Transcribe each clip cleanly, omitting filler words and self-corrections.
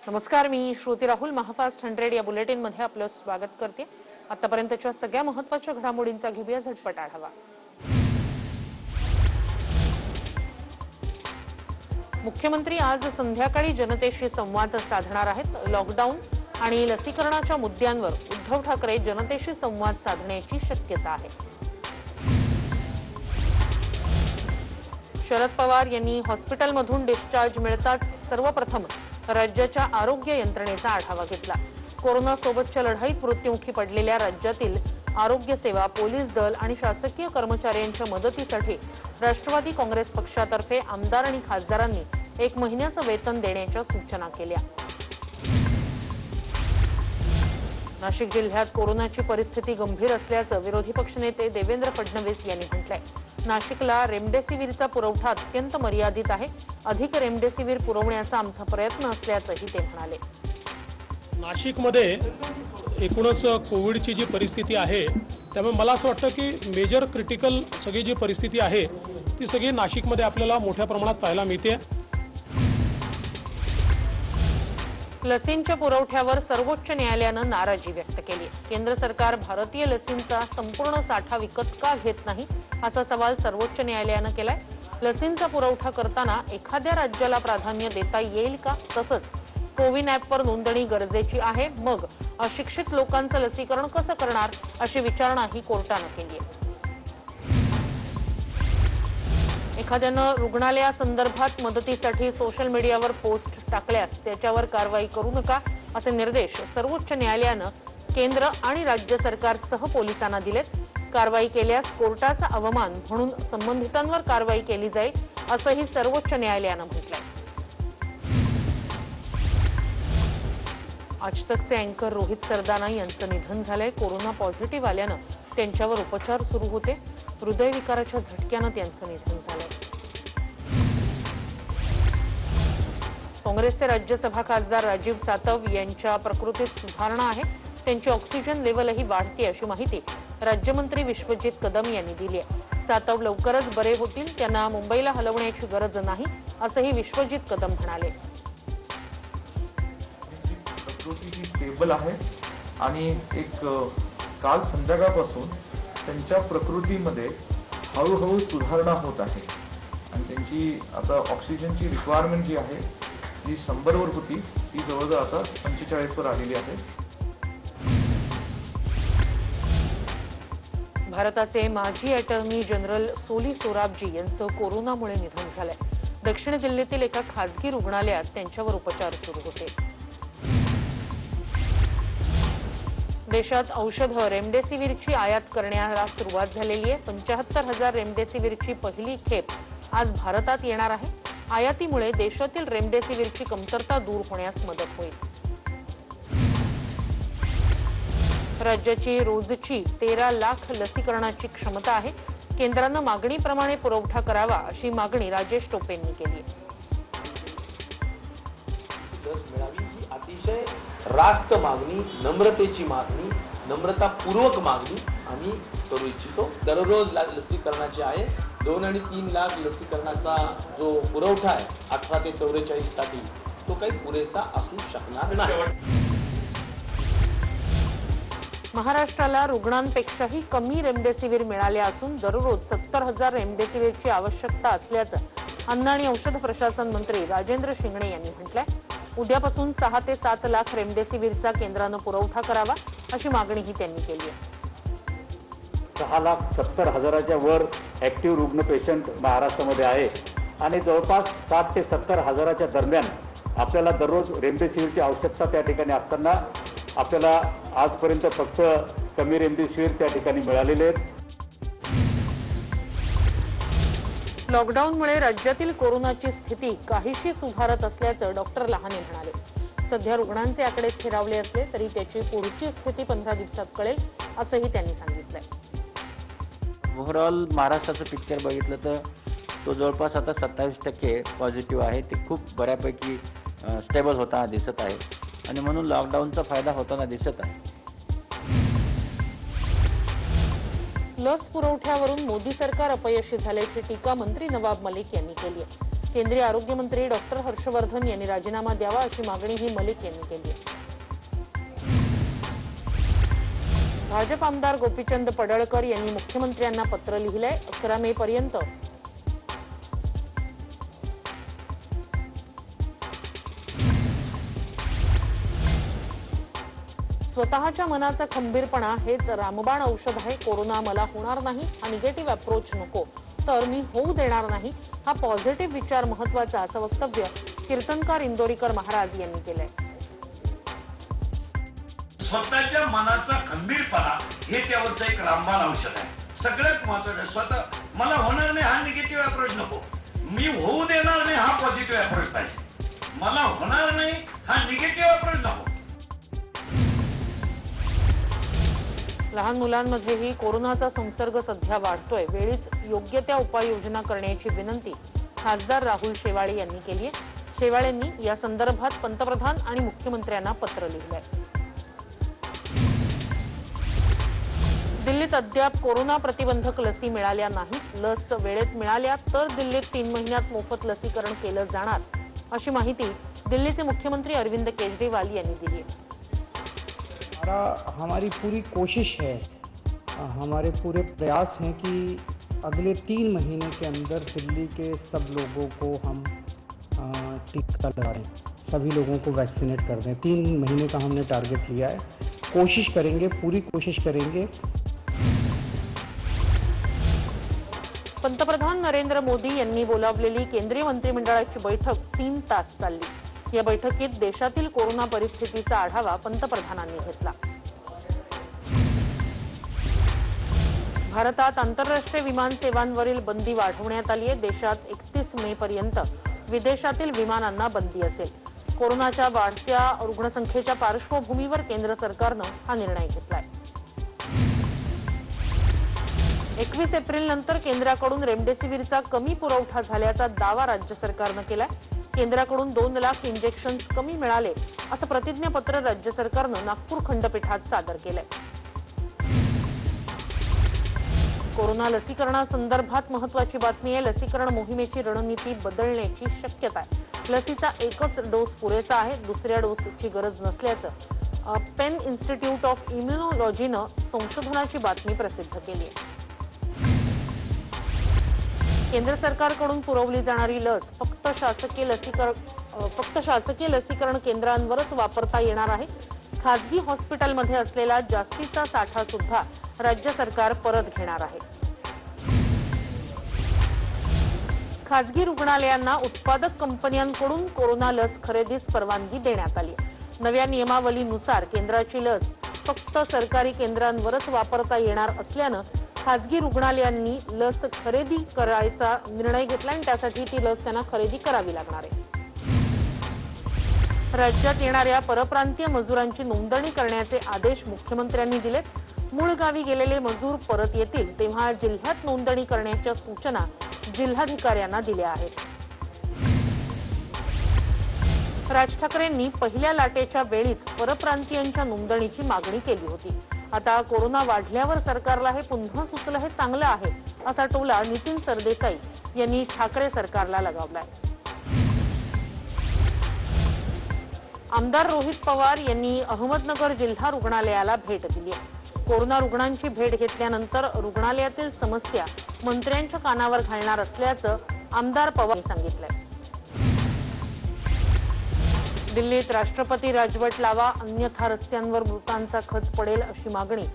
नमस्कार, मी श्रुती राहुल. महाफास्ट 100 या बुलेटिन मध्ये आपलं स्वागत करते. आतापर्यंतच्या सगळ्या महत्त्वाच्या घडामोडींचा घेऊया झटपट आढावा. मुख्यमंत्री आज संध्याकाळी जनतेशी संवाद साधणार आहेत. लॉकडाऊन आणि लसीकरणाच्या मुद्द्यांवर उद्धव ठाकरे जनतेशी संवाद साधण्याची शक्यता आहे. शरद पवार यांनी हॉस्पिटलमधून डिस्चार्ज मिळताच सर्वप्रथम राज्याच्या आरोग्य यंत्रणेचा आढावा घेतला. कोरोना सोबतच्या लढाईत मृत्युमुखी पडलेल्या राज्यातील आरोग्य सेवा, पोलीस दल आणि शासकीय कर्मचाऱ्यांच्या मदतीसाठी राष्ट्रवादी काँग्रेस पक्षातर्फे आमदार आणि खासदारांनी 1 महिन्याचं वेतन देण्याच्या सूचना केल्या. नाशिक जिल्ह्यात कोरोनाची परिस्थिती गंभीर असल्याचं विरोधी पक्षनेते देवेंद्र फडणवीस यांनी म्हटलंय. नाशिकला रेमडेसिवीरचा पुरवठा अत्यंत मर्यादित आहे. अधिक रेमडेसिवीर पुरवण्याचा आमचा प्रयत्न असल्याचंही ते म्हणाले. नाशिकमध्ये एकूणच कोविडची जी परिस्थिती आहे त्यामुळे मला असं वाटतं की मेजर क्रिटिकल सगळी जी परिस्थिती आहे ती सगळी नाशिकमध्ये आपल्याला मोठ्या प्रमाणात पाहायला मिळते. लसींच्या पुरवठ्यावर सर्वोच्च न्यायालयानं नाराजी व्यक्त केली. केंद्र सरकार भारतीय लसींचा संपूर्ण साठा विकत का घेत नाही असा सवाल सर्वोच्च न्यायालयानं केलाय. लसींचा पुरवठा करताना एखाद्या राज्याला प्राधान्य देता येईल का? तसंच कोविन ॲपवर नोंदणी गरजेची आहे, मग अशिक्षित लोकांचं लसीकरण कसं करणार अशी विचारणाही कोर्टानं केली आहे. एखाद्यानं रुग्णालयासंदर्भात मदतीसाठी सोशल मीडियावर पोस्ट टाकल्यास त्याच्यावर कारवाई करू नका असे निर्देश सर्वोच्च न्यायालयानं केंद्र आणि राज्य सरकारसह पोलिसांना दिलेत. कारवाई केल्यास कोर्टाचा अवमान म्हणून संबंधितांवर कारवाई केली जाईल असंही सर्वोच्च न्यायालयानं म्हटलंय. आजतकचे अँकर रोहित सरदाना यांचं निधन झालंय. कोरोना पॉझिटिव्ह आल्यानं त्यांच्यावर उपचार सुरू होते. हृदयविकाराच्या झटक्यानं त्यांचं निधन झालंय. काँग्रेसचे राज्यसभा खासदार राजीव सातव यांच्या प्रकृतीत सुधारणा आहे. त्यांची ऑक्सिजन लेव्हलही वाढते अशी माहिती राज्यमंत्री विश्वजित कदम यांनी दिली आहे. सातव लवकरच बरे होतील. त्यांना मुंबईला हलवण्याची गरज नाही असंही विश्वजित कदम म्हणाले. प्रकृती स्टेबल आहे आणि एक काल संध्याकाळपासून त्यांच्या प्रकृतीमध्ये हळूहळू सुधारणा होत आहे आणि त्यांची आता ऑक्सिजनची रिक्वायरमेंट जी आहे जी 100 वर होती ती जवळजवळ आता 45 वर आलेली आहे. भारताचे माजी अटॉर्नी जनरल सोली सोराबजी यांचं कोरोनामुळे निधन झालंय. दक्षिण दिल्लीतील एका खासगी रुग्णालयात त्यांच्यावर उपचार सुरू होते. देशात औषधं रेमडेसिवीरची आयात करण्याला सुरुवात झालेली आहे. 75,000 रेमडेसिवीरची पहिली खेप आज भारतात येणार आहे. आयातीमुळे देशातील रेमडेसिवीरची कमतरता दूर होण्यास मदत होईल. राज्याची रोजची 13 लाख लसीकरणाची क्षमता आहे. केंद्रानं मागणीप्रमाणे पुरवठा करावा अशी मागणी राजेश टोपेंनी केली आहे. अतिशय रास्त मागणी, नम्रतेची मागणी, नम्रतापूर्वक मागणी आम्ही करू इच्छितो. दररोज लसीकरणाची आहे. 2 आणि 3 लाख लसीकरणाचा जो पुरवठा आहे 18 ते 44 साठी तो काही पुरेसा असू शकणार नाही. महाराष्ट्राला रुग्णांपेक्षाही कमी रेमडेसिवीर मिळाले असून दररोज 70,000 रेमडेसिवीरची आवश्यकता असल्याचं अन्न आणि औषध प्रशासन मंत्री राजेंद्र शिंगणे यांनी म्हटलंय. उद्यापासून 6 ते 7 लाख रेमडेसिवीरचा केंद्रानं पुरवठा करावा अशी मागणीही त्यांनी केली आहे. 6,70,000च्या वर ॲक्टिव्ह रुग्ण पेशंट महाराष्ट्रामध्ये आहे आणि जवळपास 60 ते 70,000च्या दरम्यान आपल्याला दररोज रेमडेसिवीरची आवश्यकता त्या ठिकाणी असताना आपल्याला आजपर्यंत फक्त कमी रेमडेसिवीर त्या ठिकाणी मिळालेले आहेत. लॉकडाऊनमुळे राज्यातील कोरोनाची स्थिती काहीशी सुधारत असल्याचं डॉक्टर लहाने म्हणाले. सध्या रुग्णांचे आकडे स्थिरावले असले तरी त्याची पुढची स्थिती 15 दिवसात कळेल असंही त्यांनी सांगितलंय. ओव्हरऑल महाराष्ट्राचं पिक्चर बघितलं तर तो जवळपास आता 27% पॉझिटिव्ह आहे. ते खूप बऱ्यापैकी स्टेबल होताना दिसत आहे आणि म्हणून लॉकडाऊनचा फायदा होताना दिसत आहे. लस पुरवठ्यावरून मोदी सरकार अपयशी झाल्याची टीका मंत्री नवाब मलिक यांनी केली आहे. केंद्रीय आरोग्य मंत्री डॉक्टर हर्षवर्धन यांनी राजीनामा द्यावा अशी मागणीही मलिक यांनी केली आहे. भाजप आमदार गोपीचंद पडळकर यांनी मुख्यमंत्र्यांना पत्र लिहिलंय. 11 मे पर्यंत स्वतःच्या मनाचा खंबीरपणा हेच रामबाण औषध आहे. कोरोना मला होणार नाही हा निगेटिव्ह अप्रोच नको, तर मी होऊ देणार नाही हा पॉझिटिव्ह विचार महत्वाचा, असं वक्तव्य कीर्तनकार इंदोरीकर महाराज यांनी केलंय. स्वतःच्या मनाचा खंबीरपणा हे त्यावरचं एक रामबाण औषध आहे. सगळ्यात महत्वाचं आहे. स्वतः मला होणार नाही हा निगेटिव्ह अप्रोच नको, मी होऊ देणार नाही हा पॉझिटिव्ह अप्रोच पाहिजे. मला होणार नाही हा निगेटिव्ह अप्रोच नको. लहान मुलांमध्येही कोरोनाचा संसर्ग सध्या वाढतोय. वेळीच योग्य त्या उपाययोजना करण्याची विनंती खासदार राहुल शेवाळे यांनी केली आहे. शेवाळेंनी या संदर्भात पंतप्रधान आणि मुख्यमंत्र्यांना पत्र लिहिलंय. दिल्लीत अद्याप कोरोना प्रतिबंधक लसी मिळाल्या नाहीत. लस वेळेत मिळाल्या तर दिल्लीत 3 महिन्यात मोफत लसीकरण केलं जाणार, अशी माहिती दिल्लीचे मुख्यमंत्री अरविंद केजरीवाल यांनी दिली आहे. हमारी पूरी कोशिश है, हमारे पूरे प्रयास हैं कि अगले 3 महीने के अंदर दिल्ली के सब लोगों को हम टीका लगाएं, सभी लोगों को वैक्सीनेट कर दें. 3 महीने का हमने टारगेट लिया है. कोशिश करेंगे, पूरी कोशिश करेंगे. पंतप्रधान नरेंद्र मोदी यांनी बोलावलेली केंद्रीय मंत्रिमंडळाची बैठक 3 तास चालली. या बैठकीत देशातील कोरोना परिस्थितीचा आढावा पंतप्रधानांनी घेतला. भारतात आंतरराष्ट्रीय विमान सेवांवरील बंदी वाढवण्यात आली आहे. देशात 31 मे पर्यंत विदेशातील विमानांना बंदी असेल. कोरोनाच्या वाढत्या रुग्णसंख्येच्या पार्श्वभूमीवर केंद्र सरकारनं हा निर्णय घेतलाय. 21 एप्रिल नंतर केंद्राकडून रेमडेसिवीरचा कमी पुरवठा झाल्याचा दावा राज्य सरकारनं केलाय. केंद्राकडून 2 लाख इंजेक्शन्स कमी मिळाले असं प्रतिज्ञापत्र राज्य सरकारनं नागपूर खंडपीठात सादर केलंय. कोरोना लसीकरणासंदर्भात महत्वाची बातमी आहे. लसीकरण मोहिमेची रणनीती बदलण्याची शक्यता आहे. लसीचा एकच डोस पुरेसा आहे, दुसऱ्या डोसची गरज नसल्याचं पेन इन्स्टिट्यूट ऑफ इम्युनॉलॉजीनं संशोधनाची बातमी प्रसिद्ध केली आहे. केंद्र सरकारकडून पुरवली जाणारी लस फक्त शासकीय लसीकरण केंद्रांवरच वापरता येणार आहे. खासगी हॉस्पिटलमध्ये असलेला जास्तीचा साठा सुद्धा राज्य सरकार परत घेणार आहे. खासगी रुग्णालयांना उत्पादक कंपन्यांकडून कोरोना लस खरेदीस परवानगी देण्यात आली. नव्या नियमावलीनुसार केंद्राची लस फक्त सरकारी केंद्रांवरच वापरता येणार असल्यानं खासगी रुग्णालयांनी लस खरेदी करायचा निर्णय घेतला आणि त्यासाठी ती लस त्यांना खरेदी करावी लागणार आहे. राज्यात येणाऱ्या परप्रांतीय मजुरांची नोंदणी करण्याचे आदेश मुख्यमंत्र्यांनी दिलेत. मूळ गावी गेलेले मजूर परत येतील तेव्हा जिल्ह्यात नोंदणी करण्याच्या सूचना जिल्हाधिकाऱ्यांना दिल्या आहेत. राज ठाकरेंनी पहिल्या लाटेच्या वेळीच परप्रांतीयांच्या नोंदणीची मागणी केली होती. आता कोरोना वाढल्यावर सरकारला हे पुन्हा सुचलं हे चांगलं आहे असा टोला नितीन सरदेसाई यांनी ठाकरे सरकारला लगावलाय. आमदार रोहित पवार यांनी अहमदनगर जिल्हा रुग्णालयाला भेट दिली. कोरोना रुग्णांची भेट घेतल्यानंतर रुग्णालयातील समस्या मंत्र्यांच्या कानावर घालणार असल्याचं आमदार पवार यांनी सांगितलंय. दिल्लीत राष्ट्रपती राजवट लावा अन्यथा रस्त्यांवर मृतांचा खच पडेल अशी मागणी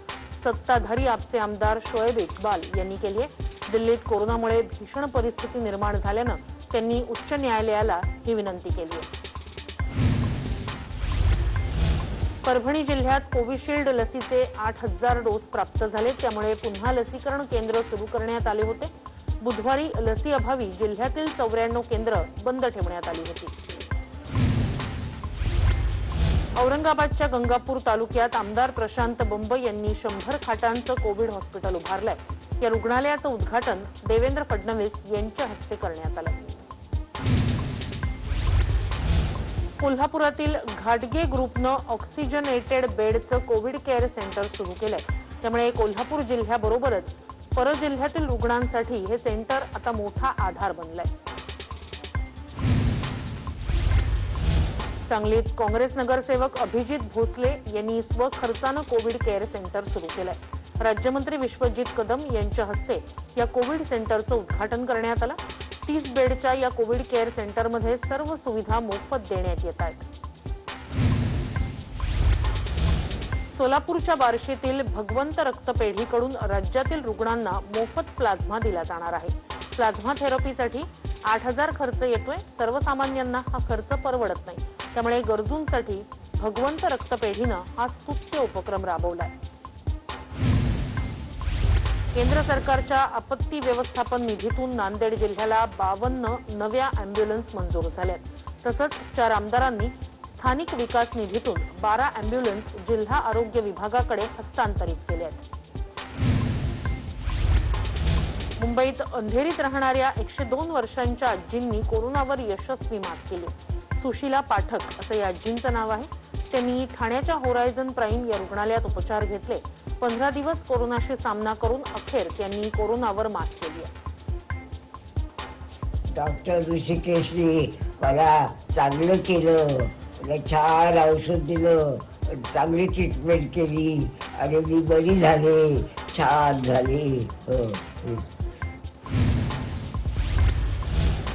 सत्ताधारी आपचे आमदार शोएब इक्बाल यांनी केली आहे. दिल्लीत कोरोनामुळे भीषण परिस्थिती निर्माण झाल्यानं त्यांनी उच्च न्यायालयाला ही विनंती केली आहे. परभणी जिल्ह्यात कोविशिल्ड लसीचे 8,000 डोस प्राप्त झाले, त्यामुळे पुन्हा लसीकरण केंद्र सुरू करण्यात आले होते. बुधवारी लसी अभावी जिल्ह्यातील 94 केंद्र बंद ठेवण्यात आली होती. औरंगाबादच्या गंगापूर तालुक्यात आमदार प्रशांत बंब यांनी 100 खाटांचं कोविड हॉस्पिटल उभारलंय. या रुग्णालयाचं उद्घाटन देवेंद्र फडणवीस यांच्या हस्ते करण्यात आलं. कोल्हापुरातील घाटगे ग्रुपनं ऑक्सिजनेटेड बेडचं कोविड केअर सेंटर सुरू केलंय. त्यामुळे कोल्हापूर जिल्ह्याबरोबरच परजिल्ह्यातील रुग्णांसाठी हे सेंटर आता मोठा आधार बनलंय. सांगलीत काँग्रेस नगरसेवक अभिजित भोसले यांनी स्वखर्चानं कोविड केअर सेंटर सुरू केलंय। राज्यमंत्री विश्वजित कदम यांच्या हस्ते या कोविड सेंटरचं उद्घाटन करण्यात आलं। 30 बेडच्या या कोविड केअर सेंटरमध्ये सर्व सुविधा मोफत देण्यात येत आहेत। सोलापूरच्या बार्शीतील भगवंत रक्तपेढीकडून राज्यातील रुग्णांना मोफत प्लाझ्मा दिला जाणार आहे। प्लाझ्मा थेरपीसाठी 8,000 खर्च येतोय। सर्वसामान्यांना हा खर्च परवडत नाही, त्यामुळे गरजूंसाठी भगवंत रक्तपेढीनं हा स्तुत्य उपक्रम राबवलाय। केंद्र सरकारच्या आपत्ती व्यवस्थापन निधीतून नांदेड जिल्ह्याला 52 नव्या अँब्युलन्स मंजूर झाल्यात। तसंच 4 आमदारांनी स्थानिक विकास निधीतून 12 अँब्युलन्स जिल्हा आरोग्य विभागाकडे हस्तांतरित केले आहेत। मुंबईत अंधेरीत राहणाऱ्या 102 वर्षांच्या आजींनी कोरोनावर यशस्वी मात केली। सुशीला पाठक असं या आजींचं नाव आहे। त्यांनी ठाण्याच्या होरायझन प्राईम या रुग्णालयात उपचार घेतले। 15 दिवस कोरोनाशी सामना करून अखेर त्यांनी कोरोनावर मात केली आहे। डॉक्टर ऋषिकेशनी मला चांगलं केलं, मला छान औषध दिलं, चांगली ट्रीटमेंट केली आणि मी बरी झाले, छान झाले।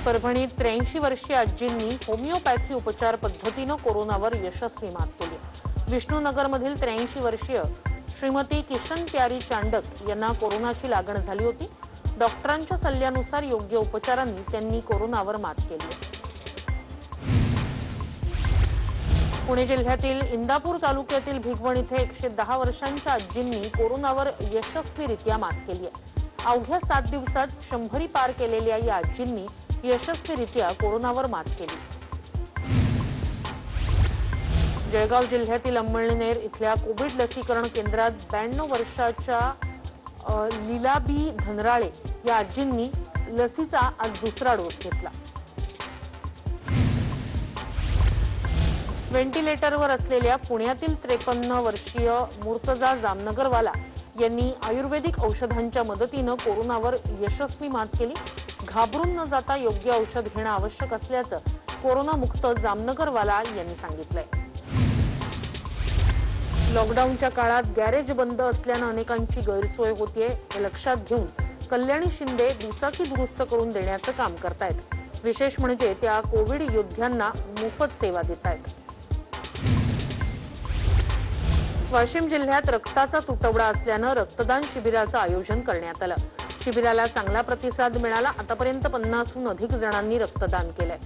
परभणीत 83 वर्षीय आजींनी होमिओपॅथी उपचार पद्धतीनं कोरोनावर यशस्वी मात केली। विष्णुनगरमधील 83 वर्षीय श्रीमती किशन प्यारी चांडक यांना कोरोनाची लागण झाली होती। डॉक्टरांच्या सल्ल्यानुसार योग्य उपचारांनी त्यांनी कोरोनावर मात केली। पुणे जिल्ह्यातील इंदापूर तालुक्यातील भिगवण इथे 110 वर्षांच्या आजींनी कोरोनावर यशस्वीरित्या मात केली आहे। अवघ्या 7 दिवसात 100 पार केलेल्या या आजींनी यशस्वीरित्या कोरोनावर मात केली। जळगाव जिल्ह्यातील अंमळनेर इथल्या कोविड लसीकरण केंद्रात 92 वर्षाच्या लीलाबी धनराळे या आजींनी लसीचा आज दुसरा डोस घेतला। व्हेंटिलेटरवर असलेल्या पुण्यातील 53 वर्षीय मुर्तजा जामनगरवाला यांनी आयुर्वेदिक औषधांच्या मदतीनं कोरोनावर यशस्वी मात केली। घाबरून न जाता योग्य औषध घेणं आवश्यक असल्याचं कोरोनामुक्त जामनगरवाला यांनी सांगितलंय। लॉकडाऊनच्या काळात गॅरेज बंद असल्यानं अनेकांची गैरसोय होतीये। हे लक्षात घेऊन कल्याणी शिंदे दुचाकी दुरुस्त करून देण्याचं काम करतायत। विशेष म्हणजे त्या कोविड योद्ध्यांना मोफत सेवा देतायत। वाशिम जिल्ह्यात रक्ताचा तुटवडा असल्यानं रक्तदान शिबिराचं आयोजन करण्यात आलं। शिबिराला चांगला प्रतिसाद मिळाला। आतापर्यंत 50हून अधिक जणांनी रक्तदान केलंय।